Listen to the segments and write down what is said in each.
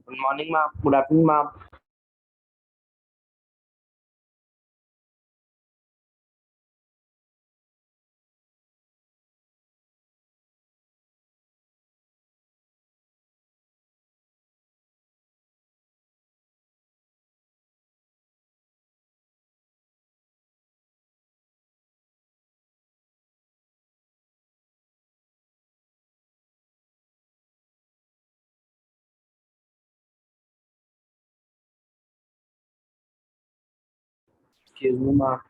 Good morning, ma'am. Good afternoon, ma'am. Excuse me, ma'am.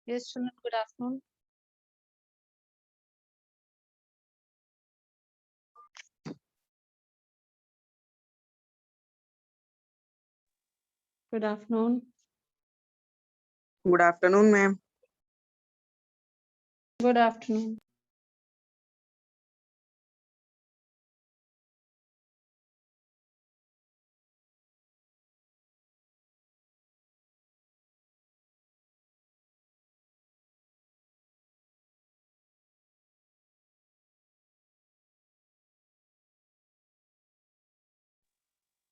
Yes, Sumit, good afternoon. Good afternoon. Good afternoon, ma'am. Good afternoon.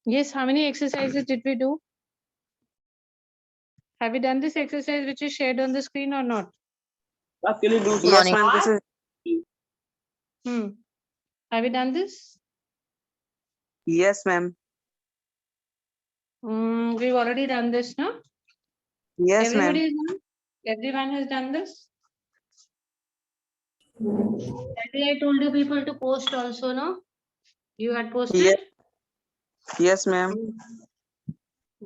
Yes, how many exercises did we do? Have you done this exercise which is shared on the screen or not? Actually, do Yes, ma'am. This is Have you done this? yes, ma'am. We've already done this, no? Yes, ma'am. Everybody is done? Everyone has done this? Earlier I told you people to post also, no? You had posted? Yes, yes, ma'am.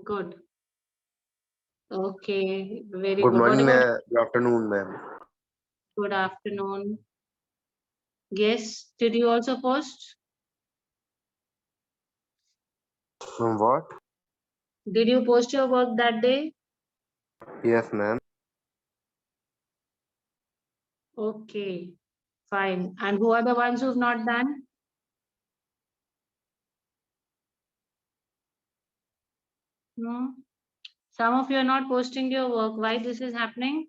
Good. Okay, very Good good. What morning, about good afternoon, ma'am. good afternoon? Yes, did you also post? What? Did you post your work that day? Yes, ma'am. Okay, fine. And who are the ones who've not done? No. Some of you are not posting your work. Why this is happening?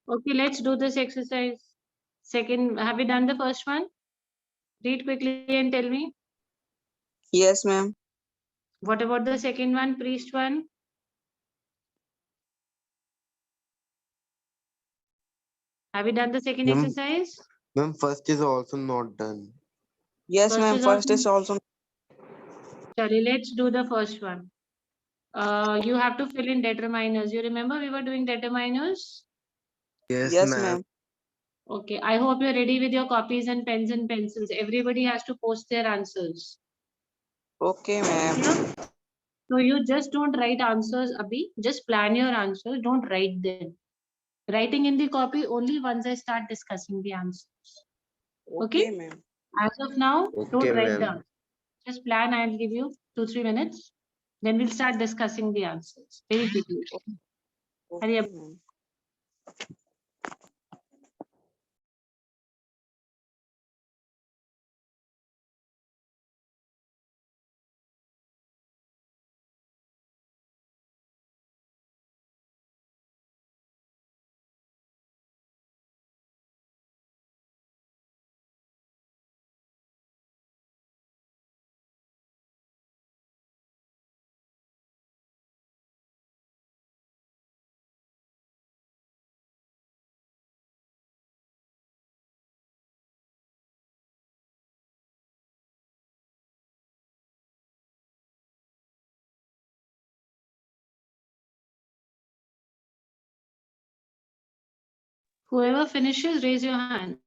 Okay, let's do this exercise. Second, have you done the first one? Read quickly and tell me. Yes, ma'am. What about the second one, priest one? Have you done the second Ma'am, exercise? ma'am, first is also not done. Yes, First ma'am. is First also is also Chali, let's do the first one. You have to fill in determiners. You remember we were doing determiners? Yes, Yes, ma'am. ma'am. Okay, I hope you're ready with your copies and pens and pencils. Everybody has to post their answers. Okay, ma'am. Clear? So you just don't write answers, Abhi. Just plan your answers. Don't write them. Writing in the copy only once I start discussing the answers. Okay, Okay? ma'am. As of now, Okay, don't write ma'am. down. Just plan. I'll give you 2-3 minutes. Then we'll start discussing the answers very quickly. Hurry up. Okay, ma'am. Whoever finishes, raise your hand.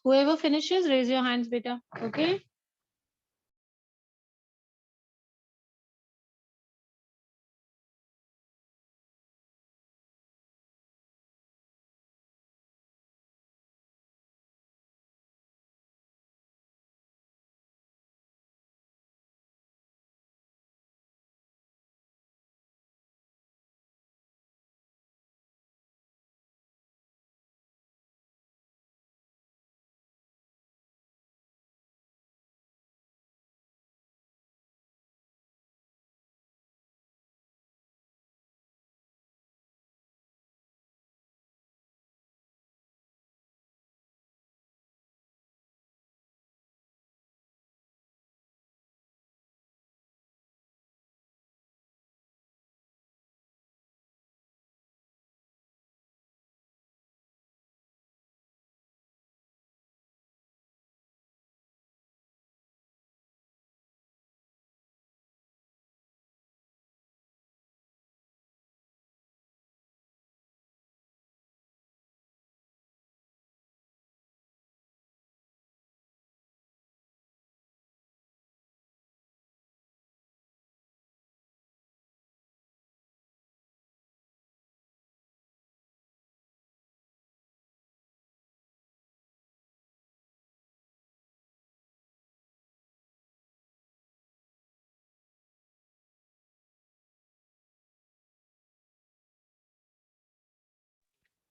Whoever finishes, raise your hands, beta. Okay?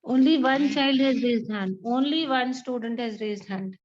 Only one child has raised hand. Only one student has raised hand.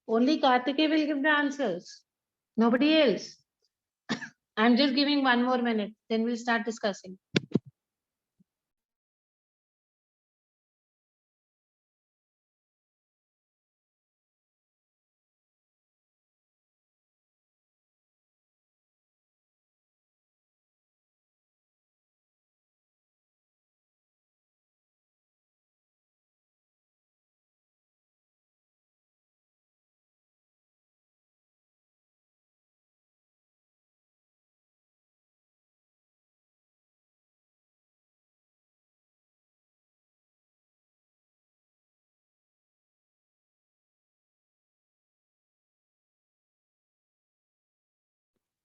Only Kartikeya will give the answers. Nobody else. I'm just giving 1 more minute. Then we'll start discussing.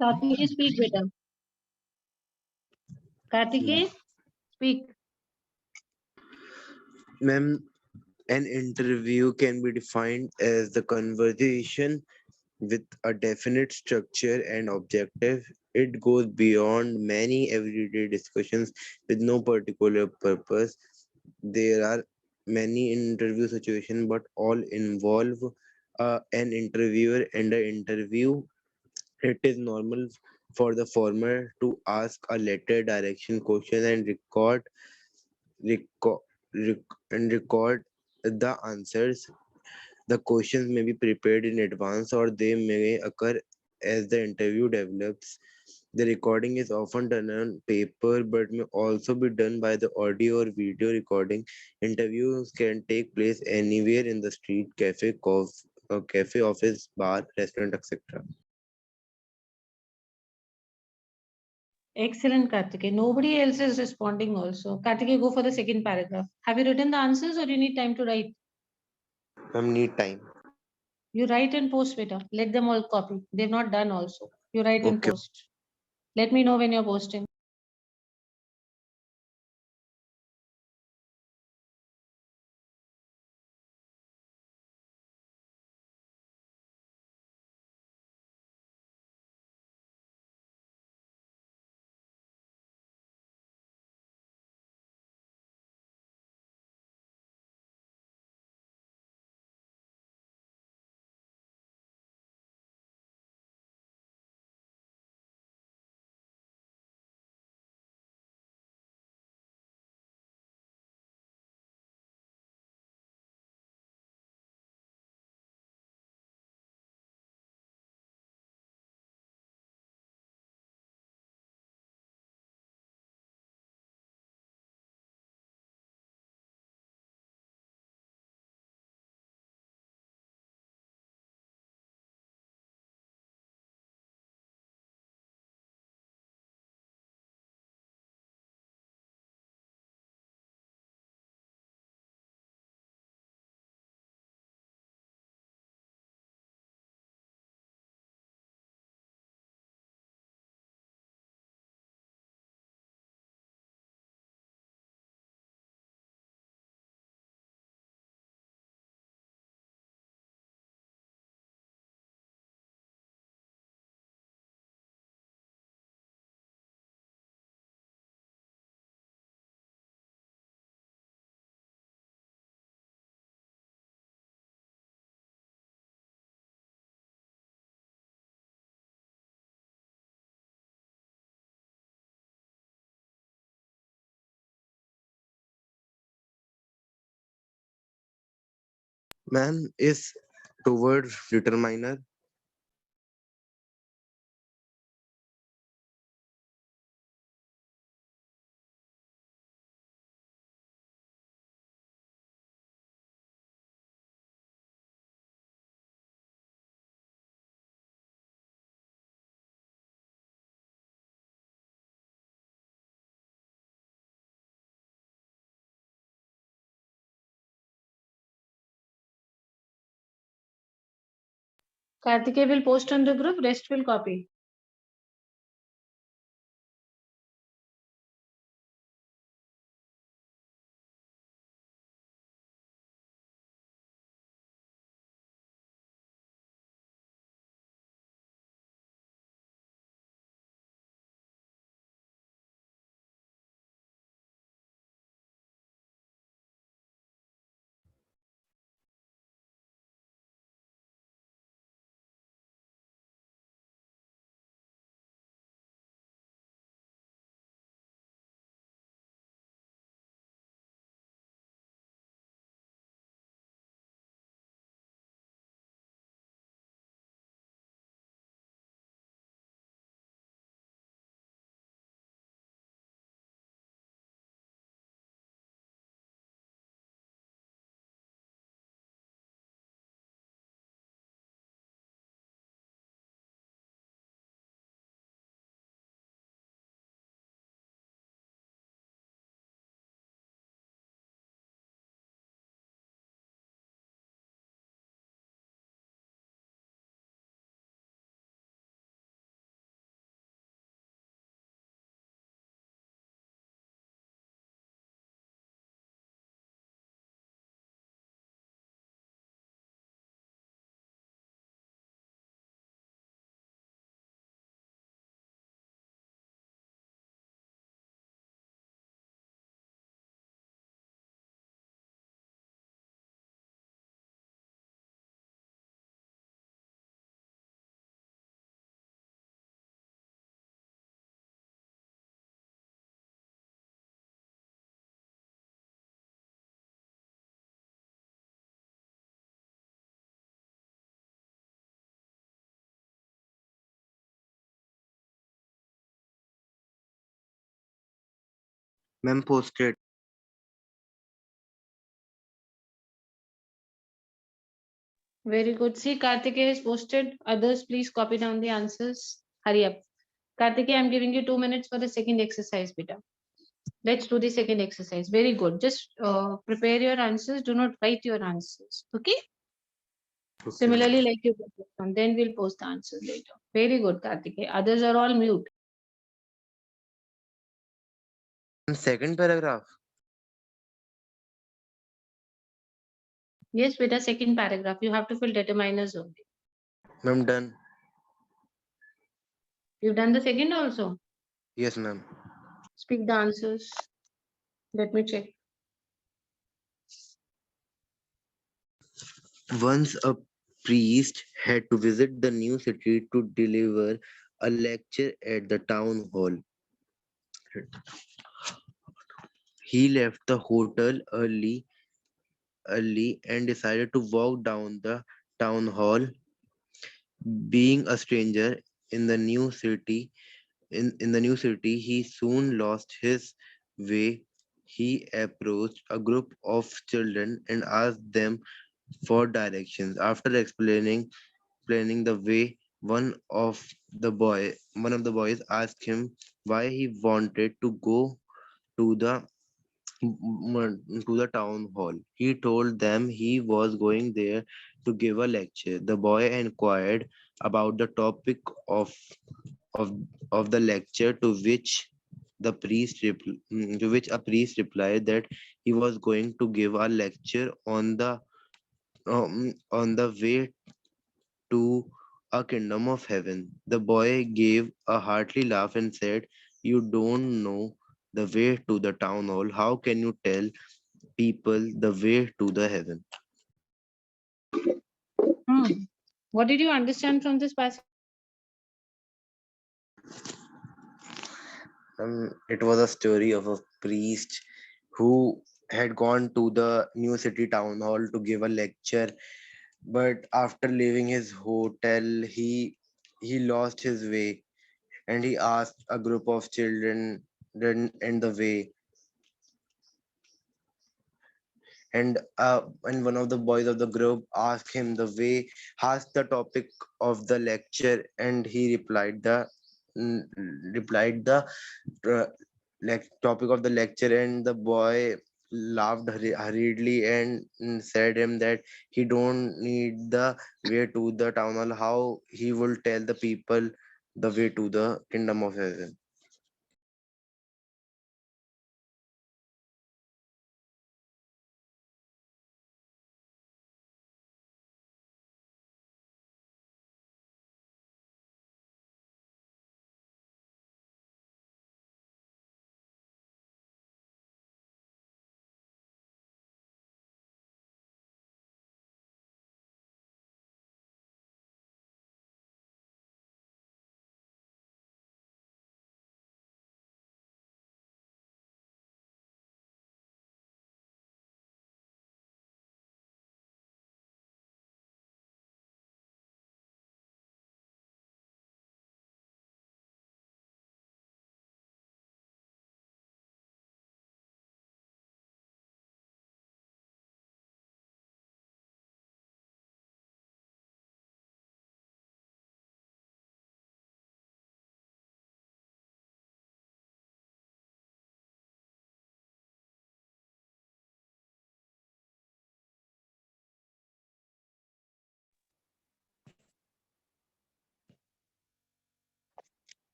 Kartikeya, speak better. Kartikeya, speak. Ma'am, an interview can be defined as the conversation with a definite structure and objective. It goes beyond many everyday discussions with no particular purpose. There are many interview situations, but all involve an interviewer and an interview. It is normal for the former to ask a letter direction question and record, record the answers. The questions may be prepared in advance or they may occur as the interview develops. The recording is often done on paper but may also be done by the audio or video recording. Interviews can take place anywhere in the street, cafe, office, bar, restaurant, etc. Excellent, Kartikeya. Nobody else is responding also. Kartikeya, go for the second paragraph. Have you written the answers or you need time to write? Need time. You write and post better. Let them all copy. They've not done also. You write and Okay. post. Let me know when you're posting. Ma'am, is toward determiner. Kartikeya will post on the group, rest will copy. Ma'am, posted. Very good. See, Kartikeya is posted. Others, please copy down the answers. Hurry up. Kartikeya, I'm giving you 2 minutes for the second exercise, beta. Let's do the second exercise. Very good. Just prepare your answers. Do not write your answers. Okay. Okay. Similarly, like you put on, then we'll post the answers later. Very good, Kartikeya. Others are all mute. Second paragraph. Yes, with the second paragraph, you have to fill determiners only. Ma'am, done. You've done the second also. Yes, ma'am. Speak the answers. Let me check. Once a priest had to visit the new city to deliver a lecture at the town hall. He left the hotel early and decided to walk down the town hall. Being a stranger in the new city, in the new city, he soon lost his way. He approached a group of children and asked them for directions. After explaining the way, one of the boys asked him why he wanted to go to the town hall. He told them he was going there to give a lecture. The boy inquired about the topic of of the lecture, to which a priest replied that he was going to give a lecture on the way to a kingdom of heaven. The boy gave a hearty laugh and said, "You don't know the way to the town hall. How can you tell people the way to the heaven?" What did you understand from this passage? It was a story of a priest who had gone to the new city town hall to give a lecture, but after leaving his hotel, he lost his way and he asked a group of children and the way. And one of the boys of the group asked him the way, asked the topic of the lecture, and he mm, replied the uh, topic of the lecture, and the boy laughed hurriedly and said him that he don't need the way to the town hall. How he will tell the people the way to the kingdom of heaven?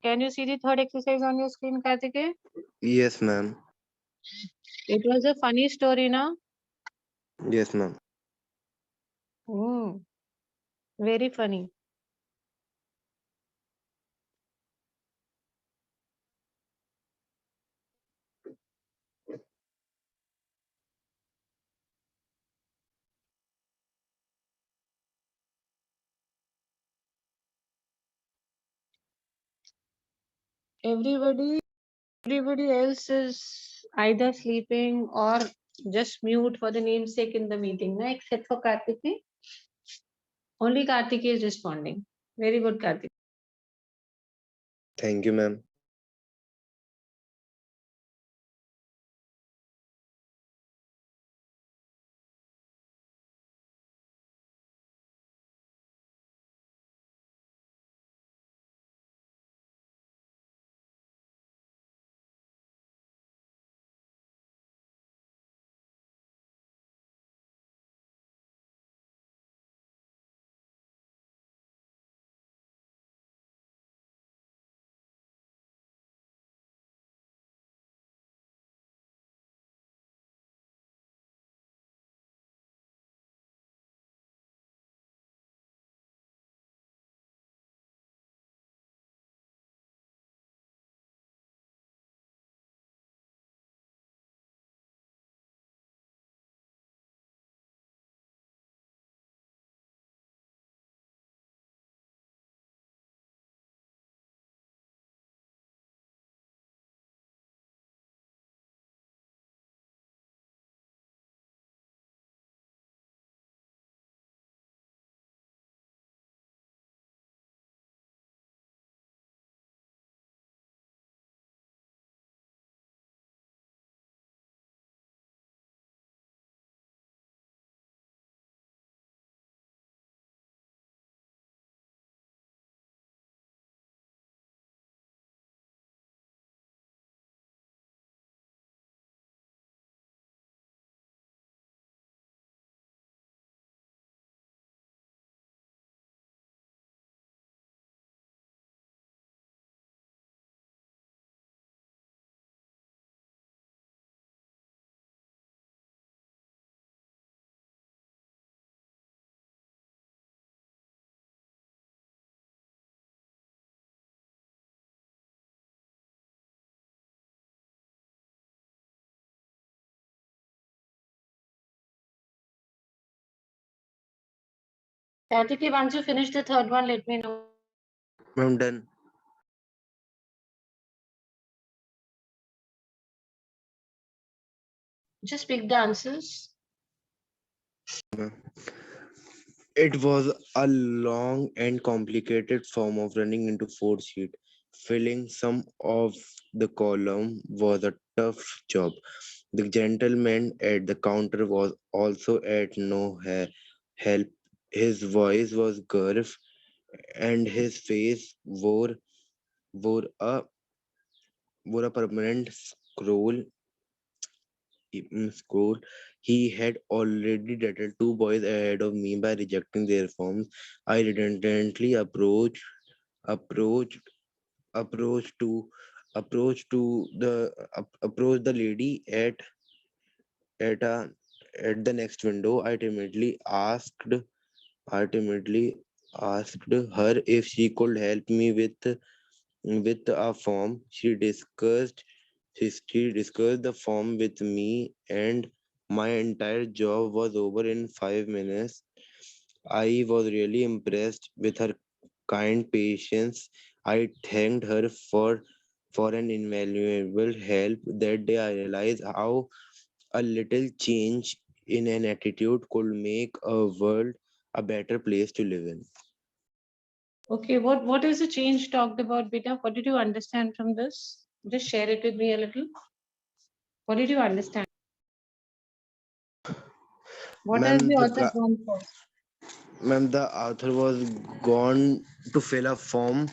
Can you see the third exercise on your screen, Kartikeya? Yes, ma'am. It was a funny story, na? Yes, ma'am. Very funny. Everybody else is either sleeping or just mute for the namesake in the meeting, na? Except for Kartikeya. Only Kartikeya is responding. Very good, Kartikeya. Thank you, ma'am. Kartiki, once you finish the third one, let me know. Ma'am, done. Just pick the answers. It was a long and complicated form of running into four sheet. Filling some of the column was a tough job. The gentleman at the counter was also at no help. His voice was gruff, and his face wore wore a permanent scroll. He had already dated two boys ahead of me by rejecting their forms. I redundantly approached approach to approach the lady at a at the next window. I timidly asked her if she could help me with a form. She discussed the form with me, and my entire job was over in 5 minutes. I was really impressed with her kind patience. I thanked her for an invaluable help. That day I realized how a little change in an attitude could make a world a better place to live in. Okay, what is the change talked about, Beta? What did you understand from this? Just share it with me a little. What did you understand? What has Ma'am, the author gone for? the author was gone to fill a form.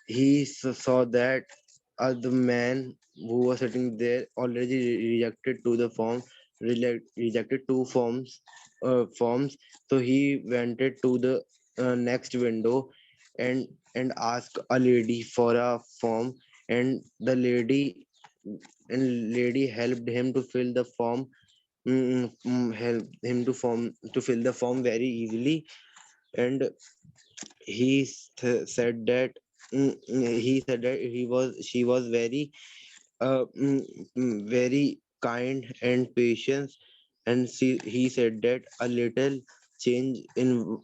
He saw that the man who was sitting there already rejected to the form, rejected two forms. So he went to the next window and asked a lady for a form, and the lady helped him to fill the form. Help him to fill the form very easily, and said that she was very kind and patient, and he said that a little change in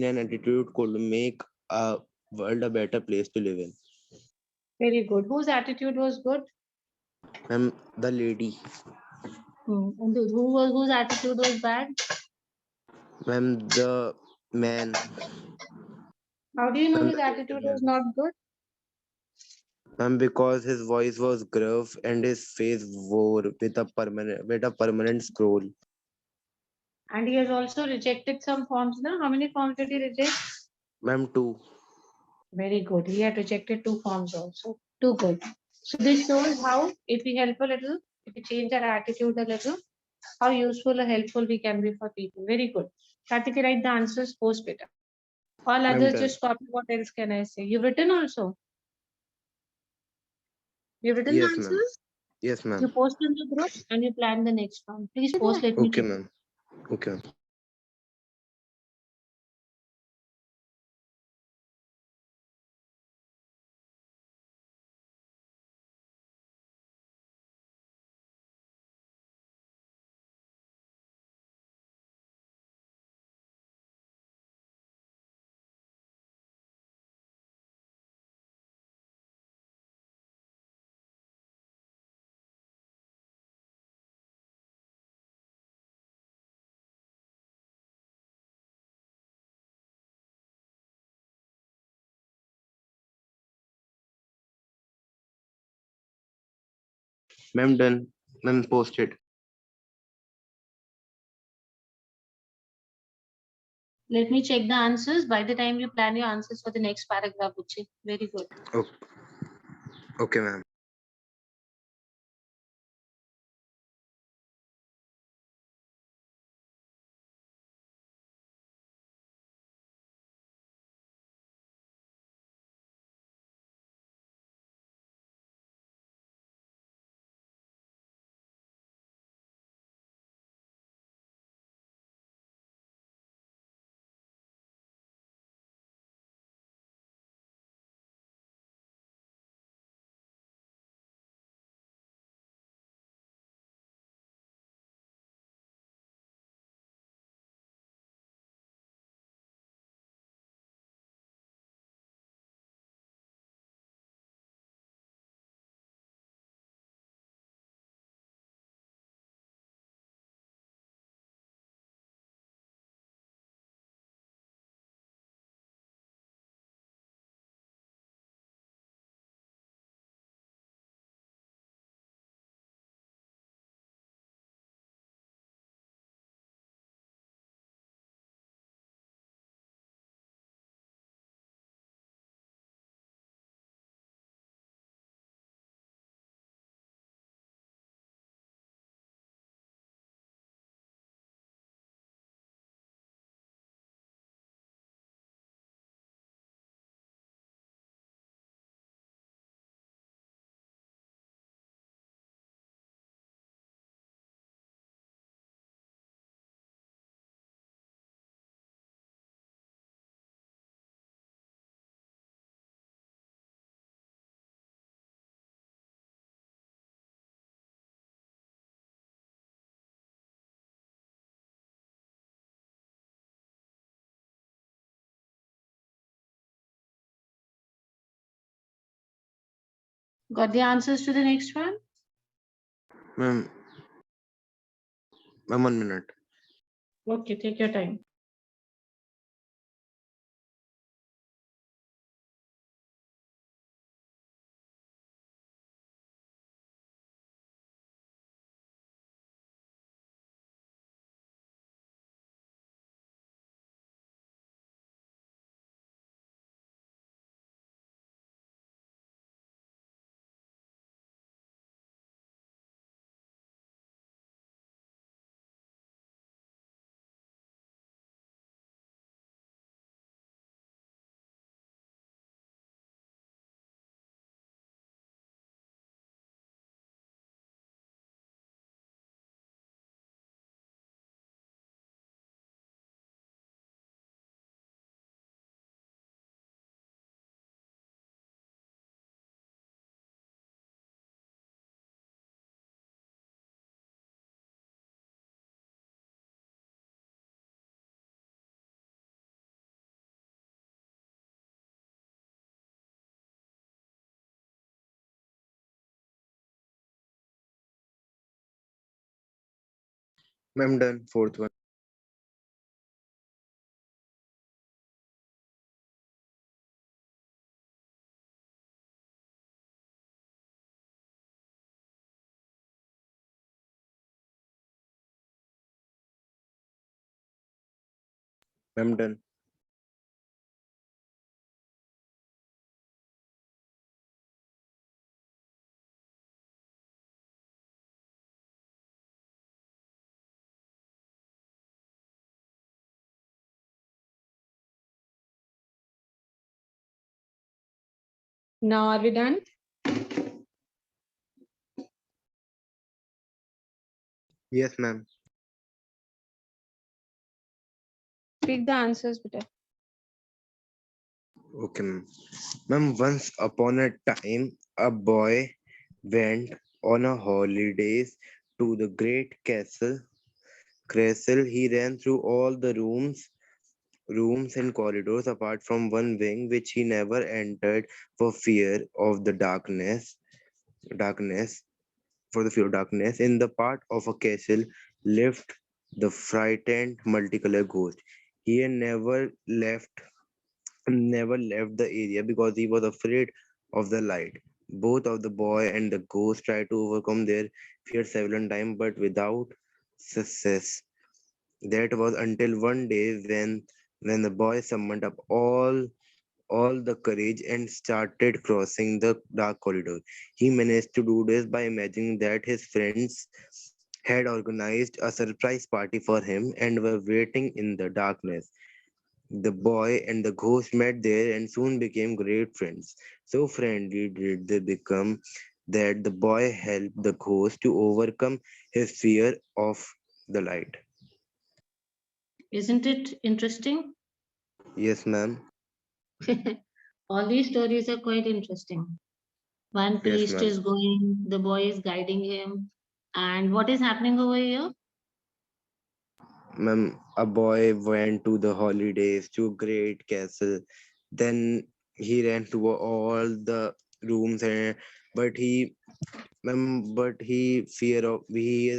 an attitude could make a world a better place to live in. Very good. Whose attitude was good? The lady. And whose attitude was bad? The man. How do you know Ma'am, his the lady attitude was man. not good? Ma'am, because his voice was gruff and his face wore with a permanent scroll. And he has also rejected some forms. Now, how many forms did he reject? Ma'am, two. Very good. He had rejected 2 forms also. Too good. So this shows how, if we help a little, if we change our attitude a little, how useful or helpful we can be for people. Very good. Kartiki, write the answers post beta. All Ma'am, others done. just copy. What else can I say? You've written also. You've written the Yes, ma'am. answers. Yes, You ma'am. post in the group and you plan the next one. Please post. Let me Okay, check. ma'am. Okay, ma'am. Ma'am, done. Ma'am, posted. Let me check the answers. By the time you plan your answers for the next paragraph, Uchi. Very good. Oh, okay, ma'am. Got the answers to the next one? Ma'am, 1 minute. Okay, take your time. Ma'am, done. Fourth one. I'm done. Now are we done? Yes, ma'am. Pick the answers, beta. Okay, ma'am. Ma'am, once upon a time, a boy went on a holidays to the great castle. He ran through all the rooms and corridors apart from one wing which he never entered for fear of the darkness for the fear of darkness. In the part of a castle lived the frightened multicolored ghost. He had never left the area because he was afraid of the light. Both of the boy and the ghost tried to overcome their fear several times but without success. That was until one day when the boy summoned up all the courage and started crossing the dark corridor. He managed to do this by imagining that his friends had organized a surprise party for him and were waiting in the darkness. The boy and the ghost met there and soon became great friends. So friendly did they become that the boy helped the ghost to overcome his fear of the light. Isn't it interesting? Yes, ma'am. All these stories are quite interesting. One Yes, priest ma'am. is going, the boy is guiding him. And what is happening over here? Ma'am, a boy went to the holidays to a great castle. Then he ran through all the rooms and he is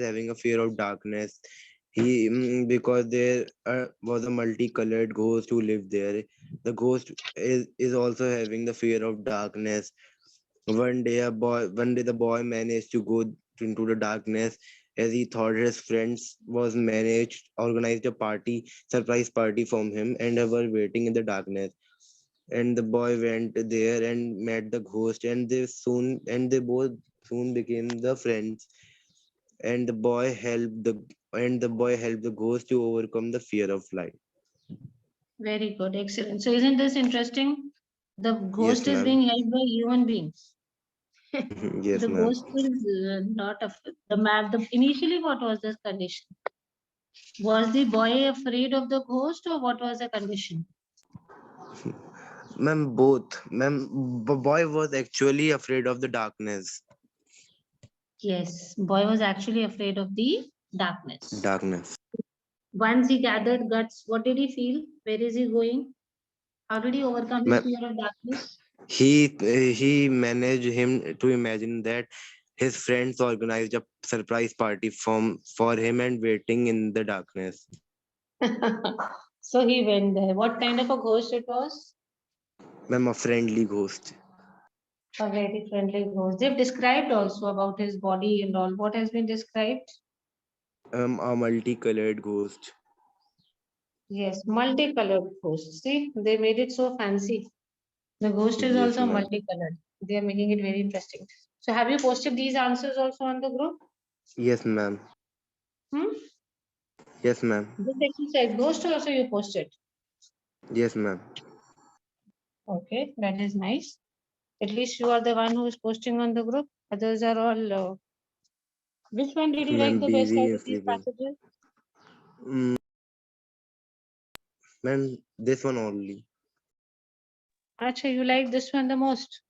having a fear of darkness. Because there was a multicolored ghost who lived there. The ghost is also having the fear of darkness. One day the boy managed to go into the darkness as he thought his friends was organized a surprise party from him and they were waiting in the darkness. And the boy went there and met the ghost and they both soon became the friends. And the boy helped the ghost to overcome the fear of light. Very good, excellent. So isn't this interesting? The Yes, ghost is ma'am. being helped by human beings. Yes, The ma'am. ghost is not the man. Initially, what was this condition? Was the boy afraid of the ghost, or what was the condition? Ma'am, both. Ma'am, the boy was actually afraid of the darkness. Yes, boy was actually afraid of the darkness. Darkness. Once he gathered guts, what did he feel? Where is he going? How did he overcome his Ma'am, fear of darkness? he managed him to imagine that his friends organized a surprise party for him and waiting in the darkness. So he went there. What kind of a ghost it was? Ma'am, a friendly ghost. A very friendly ghost. They've described also about his body and all. What has been described? A multicolored ghost. Yes, multicolored ghost. See, they made it so fancy. The ghost is Yes, also ma'am. multicolored. They are making it very interesting. So have you posted these answers also on the group? Yes, ma'am. Hmm? Yes, ma'am. This exercise ghost also you posted. Yes, ma'am. Okay, that is nice. At least you are the one who is posting on the group. Others are all. Which one did you like Ma'am, the best busy out in of these sleeping. passages? Mm, Ma'am, this one only. Acha, you like this one the most.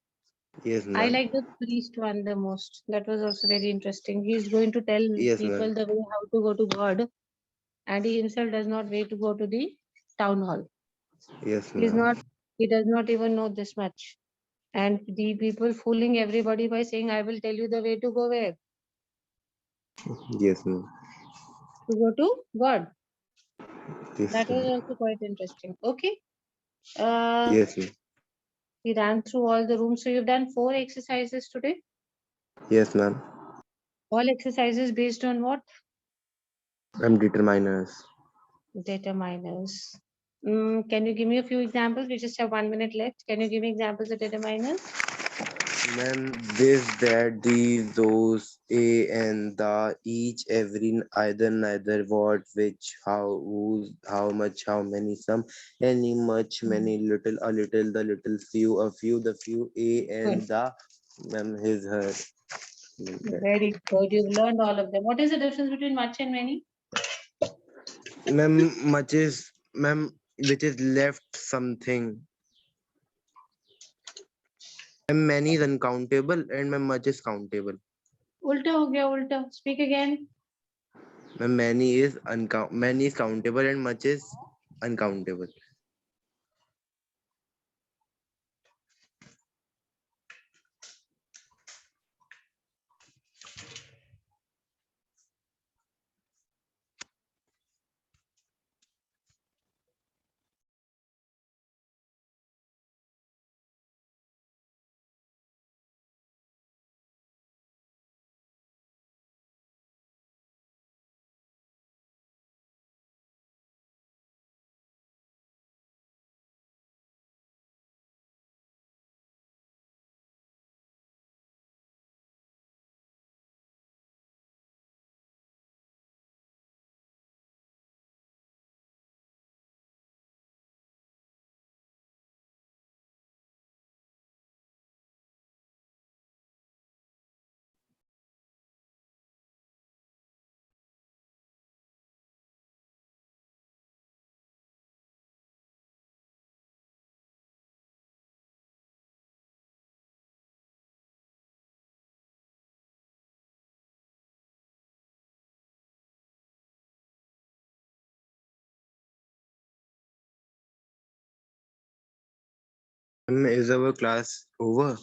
Yes, I ma'am. like the priest one the most. That was also very interesting. He is going to tell Yes, people ma'am. the way how to go to God, and he himself does not way to go to the town hall. Yes, He is ma'am. not. He does not even know this much. And the people fooling everybody by saying, "I will tell you the way to go where Yes, ma'am. to go to God." Yes, That was ma'am. also quite interesting. Okay. Uh, Yes, ma'am. we ran through all the rooms. So you've done 4 exercises today. Yes, ma'am. All exercises based on what? I'm determiners. Determiners. Can you give me a few examples? We just have 1 minute left. Can you give me examples of determiners? Ma'am, this, that, these, those, a, and the, each, every, either, neither, what, which, how, whose, how much, how many, some, any, much, many, little, a little, the little, few, the few, a, and the, ma'am, his, her. Very good. You've learned all of them. What is the difference between much and many? Ma'am, much is, ma'am, which is left something. Ma'am, many is uncountable and ma'am, much is countable. Ulta ho gaya, ulta. Speak again. Ma'am, many is countable and much is uncountable. Ma'am, is our class over?